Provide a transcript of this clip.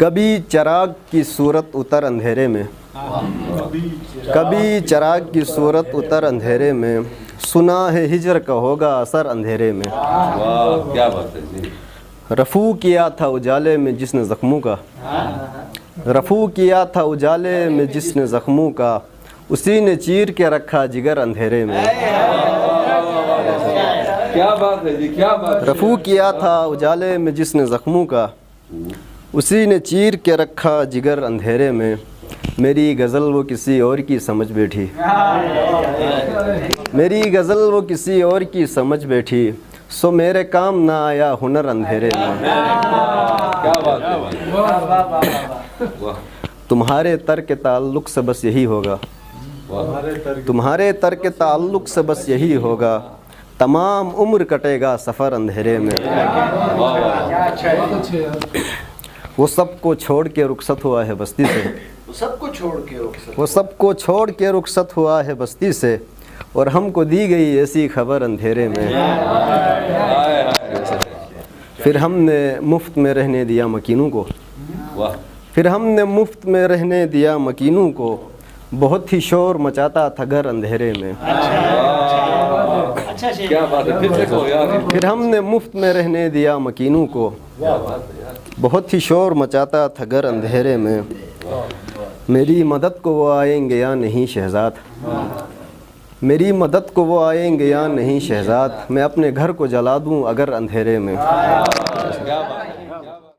کبھی چراغ کی صورت اتر اندھیرے میں، کبھی چراغ کی صورت اتر اندھیرے میں، سنا ہے ہجر کا ہوگا اثر اندھیرے میں۔ واہ کیا بات ہے جی۔ رفو کیا تھا اجالے میں جس نے زخموں کا، رفو کیا تھا اجالے میں جس نے زخموں کا، اسی نے چیر کے رکھا جگر اندھیرے میں۔ کیا بات ہے جی، کیا بات ہے۔ رفو کیا تھا اجالے میں جس نے زخموں کا، اسی نے چیر کے رکھا جگر اندھیرے میں۔ میری غزل وہ کسی اور کی سمجھ بیٹھی، میری غزل وہ کسی اور کی سمجھ بیٹھی، سو میرے کام نہ آیا ہنر اندھیرے میں۔ کیا بات ہے بھائی۔ واہ تمہارے ترک تعلق سے بس یہی ہوگا، تمہارے ترک تعلق سے بس یہی ہوگا، تمام عمر کٹے گا سفر اندھیرے میں۔ وہ سب کو چھوڑ کے رخصت ہوا ہے بستی سے، وہ سب کو چھوڑ کے وہ سب کو چھوڑ کے رخصت ہوا ہے بستی سے، اور ہم کو دی گئی ایسی خبر اندھیرے میں۔ پھر ہم نے مفت میں رہنے دیا مکینوں کو، واہ پھر ہم نے مفت میں رہنے دیا مکینوں کو، بہت ہی شور مچاتا تھا گھر اندھیرے میں۔ کیا بات ہے، پھر سے کہو یار۔ پھر ہم نے مفت میں رہنے دیا مکینوں کو، بہت ہی شور مچاتا تھا گھر اندھیرے میں۔ میری مدد کو وہ آئیں گے یا نہیں شہزاد، میری مدد کو وہ آئیں گے یا نہیں شہزاد، میں اپنے گھر کو جلا دوں اگر اندھیرے میں۔ کیا بات